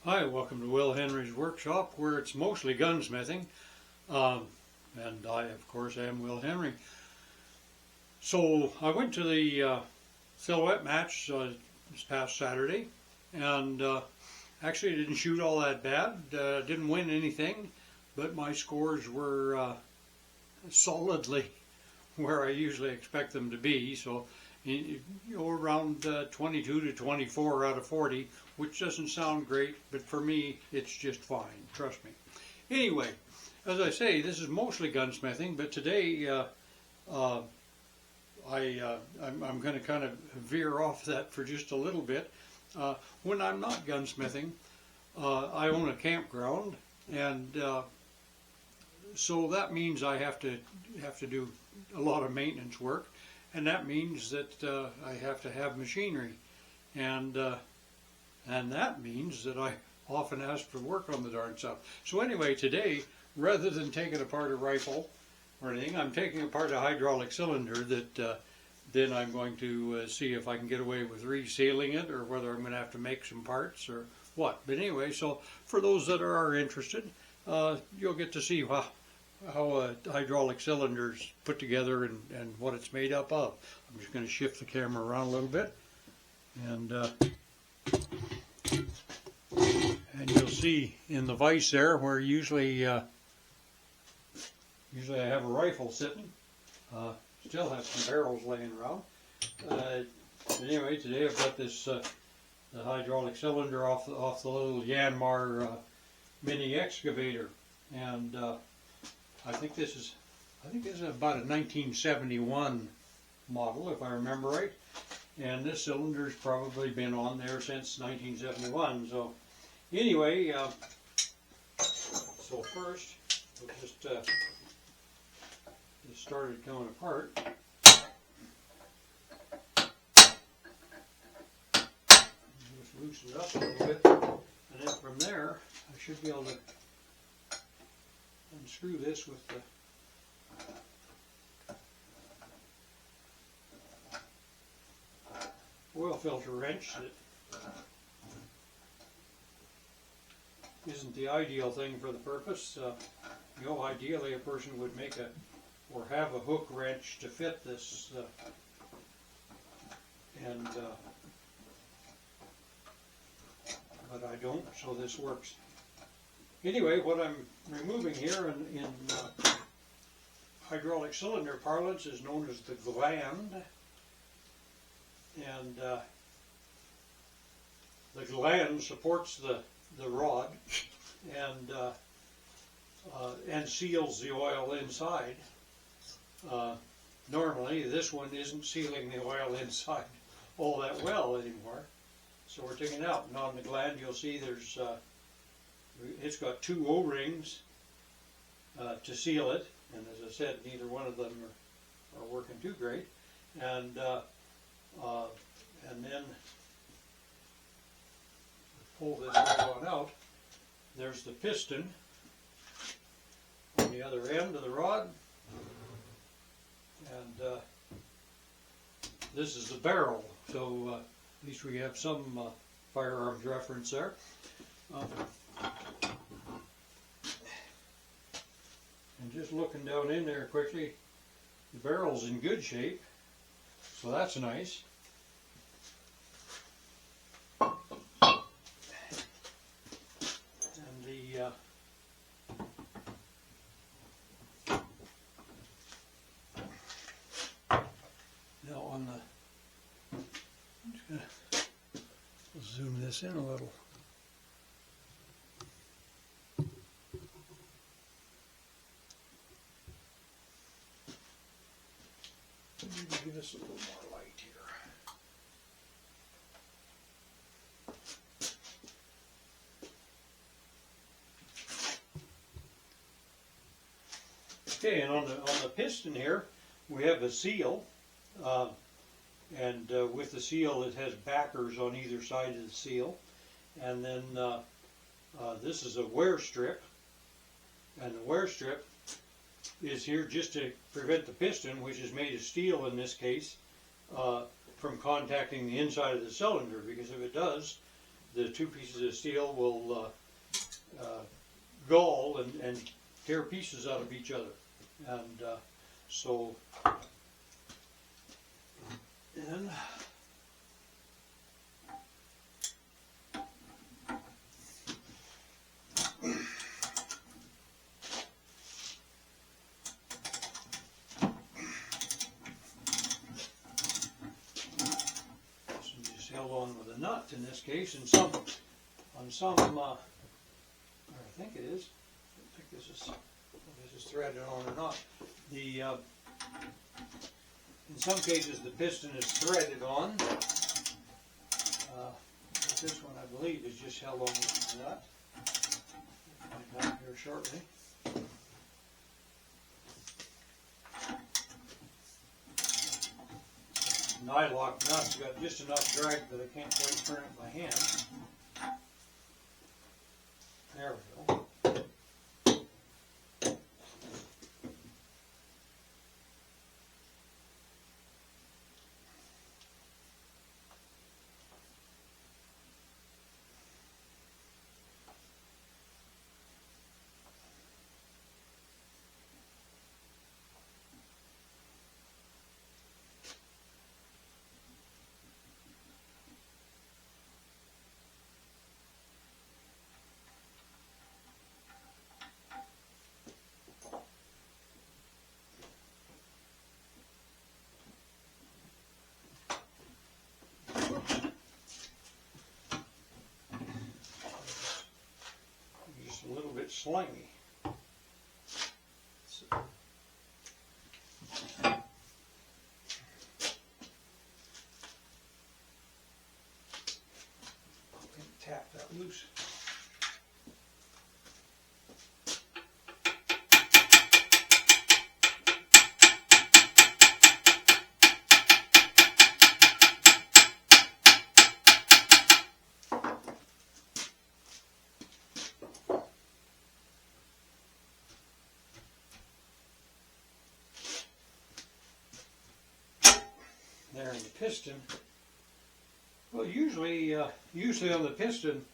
Hi, welcome to Will Henry's workshop, where it's mostly gunsmithing, and I, of course, am Will Henry. So I went to the silhouette match this past Saturday, and actually didn't shoot all that bad. Didn't win anything, but my scores were solidly where I usually expect them to be. So around 22 to 24 out of 40, which doesn't sound great, but for me it's just fine, trust me. Anyway, as I say, this is mostly gunsmithing, but today I'm going to kind of veer off that for just a little bit. When I'm not gunsmithing, I own a campground, and so that means I have to do a lot of maintenance work, and that means that I have to have machinery, and that means that I often ask for work on the darn stuff. So anyway, today, rather than taking apart a rifle or anything, I'm taking apart a hydraulic cylinder that then I'm going to see if I can get away with resealing it, or whether I'm going to have to make some parts or what. But anyway, so for those that are interested, you'll get to see how a hydraulic cylinder is put together and what it's made up of. I'm just going to shift the camera around a little bit, and you'll see in the vise there where usually I have a rifle sitting. Still have some barrels laying around. Anyway, today I've got this the hydraulic cylinder off the little Yanmar mini excavator, and I think this is about a 1971 model, if I remember right. And this cylinder's probably been on there since 1971. So anyway, so first we'll just it started coming apart. Just loosen it up a little bit, and then from there I should be able to unscrew this with the oil filter wrench that isn't the ideal thing for the purpose. Ideally a person would make or have a hook wrench to fit this, but I don't, so this works. Anyway, what I'm removing here in hydraulic cylinder parlance is known as the gland, and the gland supports the rod and seals the oil inside. Normally this one isn't sealing the oil inside all that well anymore, so we're taking it out. And on the gland you'll see there's it's got two O-rings to seal it, and as I said, neither one of them are working too great. And then pull this one out. There's the piston on the other end of the rod, and this is the barrel. So at least we have some firearms reference there. And just looking down in there quickly, the barrel's in good shape, so that's nice. And now on the, I'm just going to zoom this in a little. Maybe give us a little more light here. Okay, and on the piston here, we have a seal, and with the seal it has backers on either side of the seal, and then this is a wear strip, and the wear strip is here just to prevent the piston, which is made of steel in this case, from contacting the inside of the cylinder, because if it does, the two pieces of steel will gall and tear pieces out of each other. And so then just held on with a nut in this case, and some or I think it is. I don't think this is threaded on or not. The in some cases the piston is threaded on. But this one, I believe, is just held on with a nut. I'll find out here shortly. Nylock nuts got just enough drag that I can't quite turn it by hand. There we go. A little bit slimy. So, tap that loose. There in the piston. Well, usually on the piston,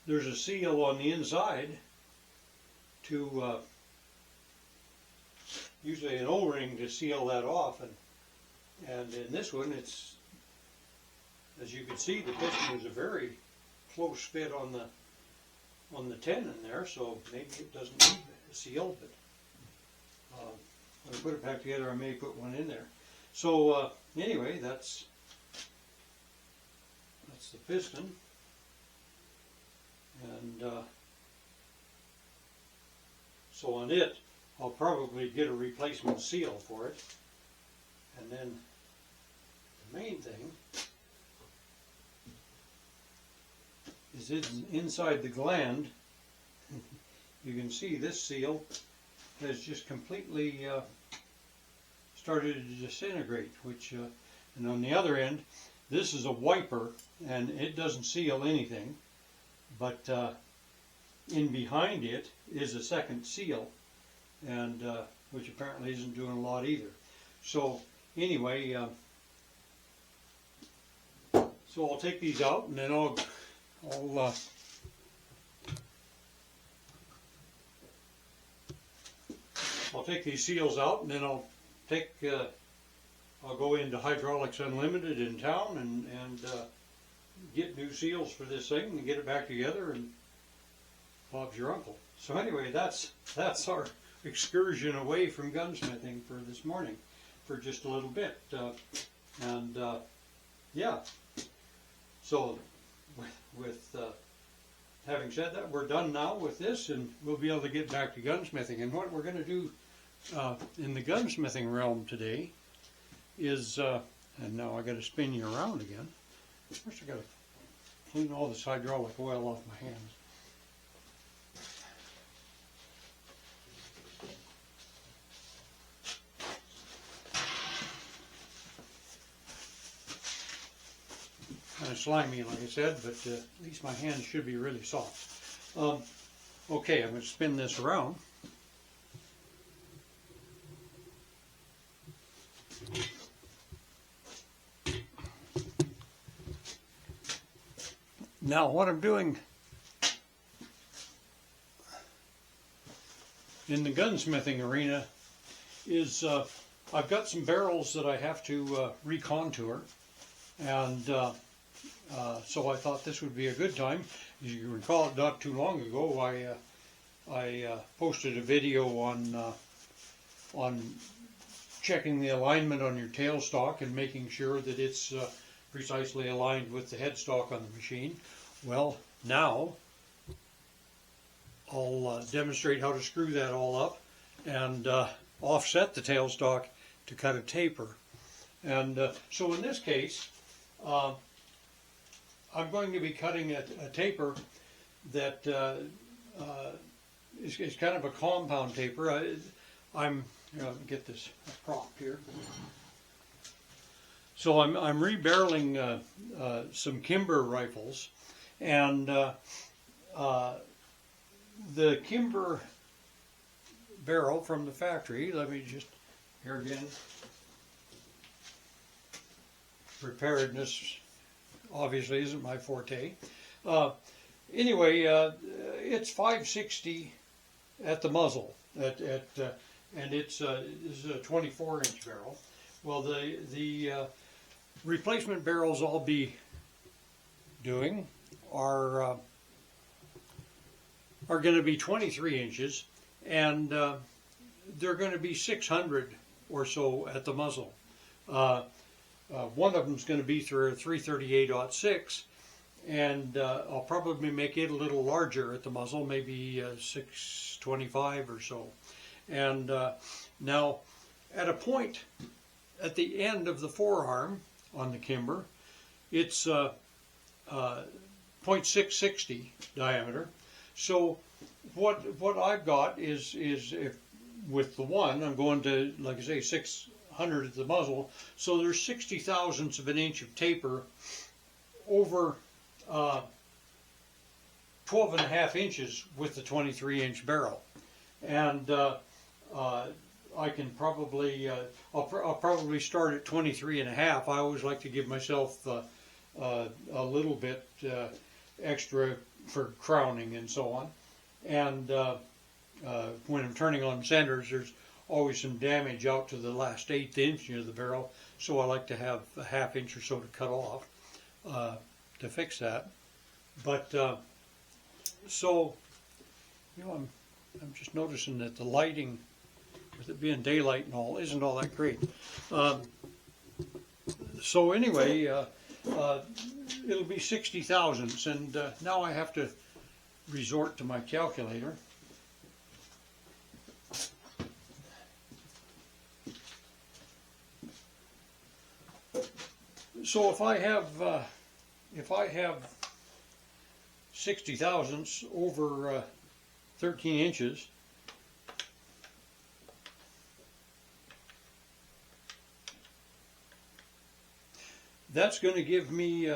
there's a seal on the inside to usually an O-ring to seal that off, and in this one, it's, as you can see, the piston is a very close fit on the tenon there, so maybe it doesn't need a seal, but when I put it back together, I may put one in there. So anyway, that's the piston, and so on it, I'll probably get a replacement seal for it. And then the main thing is inside the gland. You can see this seal has just completely started to disintegrate, which and on the other end, this is a wiper and it doesn't seal anything, but in behind it is a second seal, and which apparently isn't doing a lot either. So anyway, so I'll take these out, and then I'll take these seals out, and then I'll go into Hydraulics Unlimited in town and get new seals for this thing and get it back together, and Bob's your uncle. So anyway, that's our excursion away from gunsmithing for this morning, for just a little bit, yeah. So with having said that, we're done now with this, and we'll be able to get back to gunsmithing. And what we're going to do in the gunsmithing realm today is, and now I got to spin you around again. First I got to clean all this hydraulic oil off my hands. Kind of slimy, like I said, but at least my hands should be really soft. Okay, I'm going to spin this around. Now what I'm doing in the gunsmithing arena is I've got some barrels that I have to recontour, and so I thought this would be a good time. As you recall, not too long ago, I posted a video on checking the alignment on your tailstock and making sure that it's precisely aligned with the headstock on the machine. Well, now I'll demonstrate how to screw that all up and offset the tailstock to cut a taper. And so in this case, I'm going to be cutting a taper that is kind of a compound taper. I'm get this prop here. So I'm rebarreling some Kimber rifles, and the Kimber barrel from the factory. Let me just here again. Preparedness obviously isn't my forte. Anyway, it's 560 at the muzzle, and this is a 24-inch barrel. Well, the replacement barrels I'll be doing are going to be 23 inches, and they're going to be 600 or so at the muzzle. One of them is going to be through a 338-06, and I'll probably make it a little larger at the muzzle, maybe 625 or so. And now, at a point at the end of the forearm on the Kimber, it's 0.660 diameter. So what I've got is if with the one, I'm going to, like I say, 600 at the muzzle, so there's 60 thousandths of an inch of taper over 12.5 inches with the 23-inch barrel. And I can probably, I'll probably start at 23.5. I always like to give myself a little bit extra for crowning and so on. And when I'm turning on centers, there's always some damage out to the last 1/8 inch of the barrel, so I like to have a 1/2 inch or so to cut off to fix that. But so, you know, I'm just noticing that the lighting, with it being daylight and all, isn't all that great. So anyway, it'll be 60 thousandths, and now I have to resort to my calculator. So if I have 60 thousandths over 13 inches, that's going to give me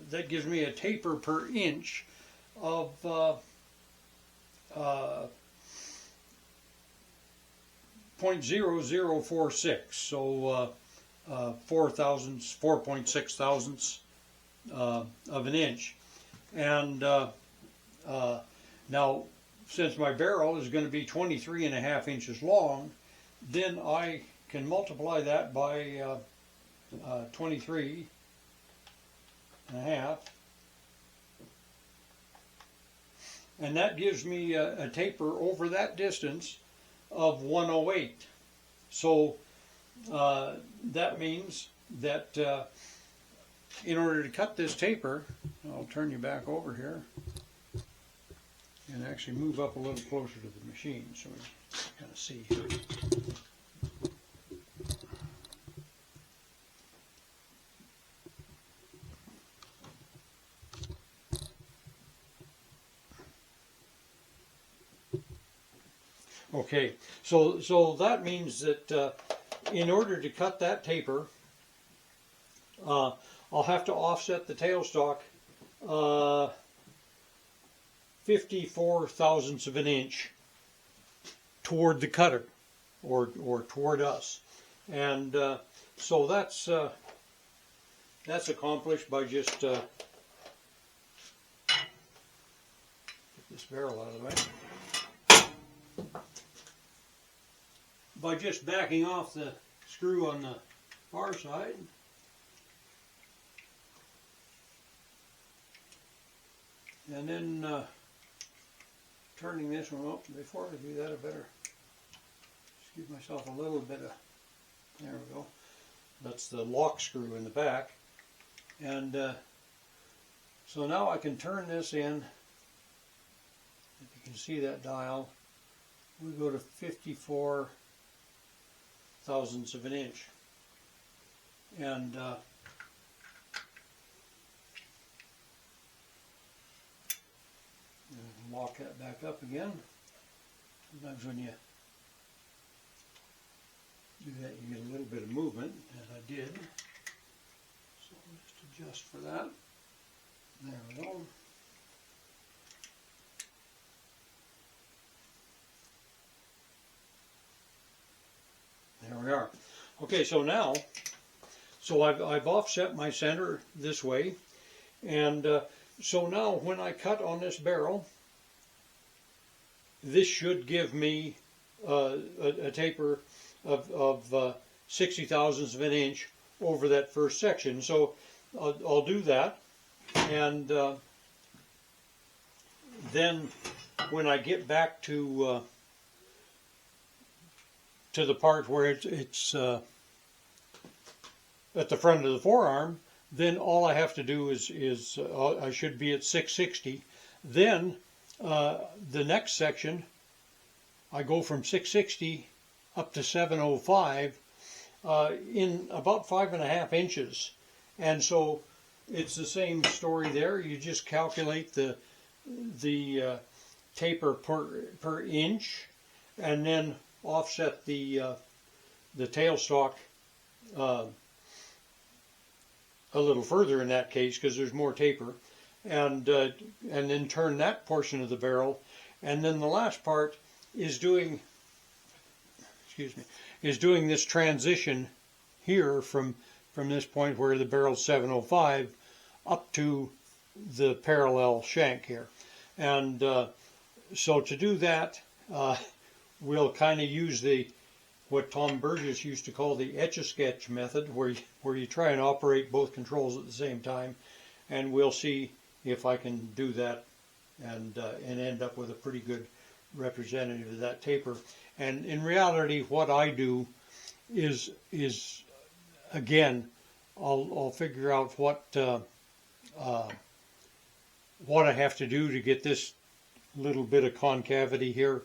that gives me a taper per inch of 0.0046. So 4.6 thousandths of an inch. And now, since my barrel is going to be 23.5 inches long, then I can multiply that by 23.5, and that gives me a taper over that distance of 108. So that means that in order to cut this taper, I'll turn you back over here and actually move up a little closer to the machine so we kind of see here. Okay, so that means that in order to cut that taper, I'll have to offset the tailstock 54 thousandths of an inch toward the cutter, or toward us, and so that's accomplished by just barrel out of the way by just backing off the screw on the far side. And then turning this one up. Before I do that, I better just give myself a little bit of, there we go. That's the lock screw in the back. And so now I can turn this in. If you can see that dial, we go to 54 thousandths of an inch. And lock that back up again. Sometimes when you do that, you get a little bit of movement, as I did. So I'll just adjust for that. There we go. There we are. Okay, so now, I've offset my center this way, and so now when I cut on this barrel, this should give me a taper of 60 thousandths of an inch over that first section. So I'll do that, and then when I get back to the part where it's at the front of the forearm, then all I have to do is I should be at 660. Then the next section, I go from 660 up to 705 in about 5.5 inches. And so it's the same story there. You just calculate the taper per inch, and then offset the tailstock a little further in that case, because there's more taper, and then turn that portion of the barrel, and then the last part is doing this transition here from this point where the barrel's 705 up to the parallel shank here. And so to do that, we'll kind of use what Tom Burgess used to call the etch-a-sketch method, where you try and operate both controls at the same time, and we'll see if I can do that and end up with a pretty good representative of that taper. And in reality, what I do is again, I'll figure out what I have to do to get this little bit of concavity here,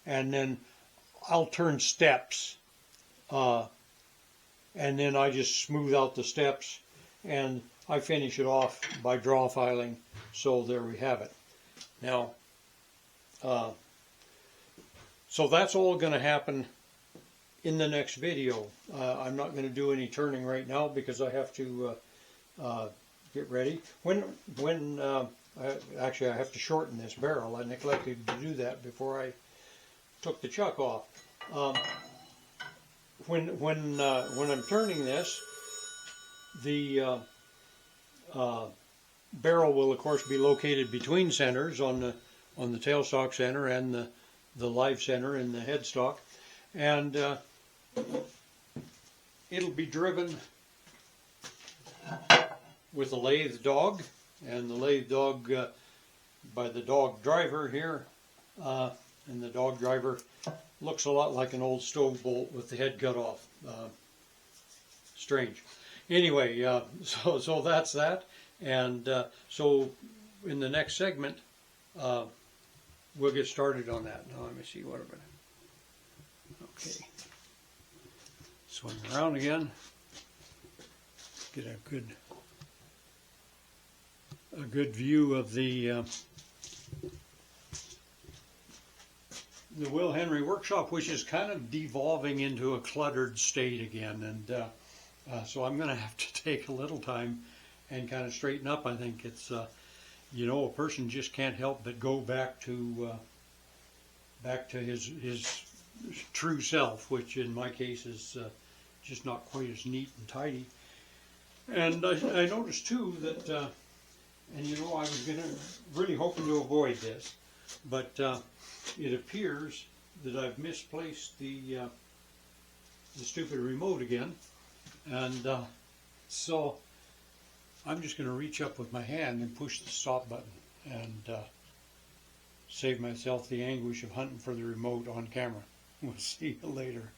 and then I'll turn steps, and then I just smooth out the steps, and I finish it off by draw filing. So there we have it. Now, so that's all going to happen in the next video. I'm not going to do any turning right now because I have to get ready. Actually, I have to shorten this barrel. I neglected to do that before I took the chuck off. When I'm turning this, the barrel will of course be located between centers on the tailstock center and the live center in the headstock, and it'll be driven with a lathe dog, and the lathe dog by the dog driver here, and the dog driver looks a lot like an old stove bolt with the head cut off. Strange. Anyway, so that's that, and so in the next segment we'll get started on that. Now let me see what I'm going to. Okay. Swing around again. Get a good view of the Will Henry workshop, which is kind of devolving into a cluttered state again, and so I'm going to have to take a little time and kind of straighten up. I think it's you know, a person just can't help but go back to his true self, which in my case is just not quite as neat and tidy. And I noticed too that, and you know, I was really hoping to avoid this, But it appears that I've misplaced the stupid remote again, and so I'm just going to reach up with my hand and push the stop button and save myself the anguish of hunting for the remote on camera. We'll see you later.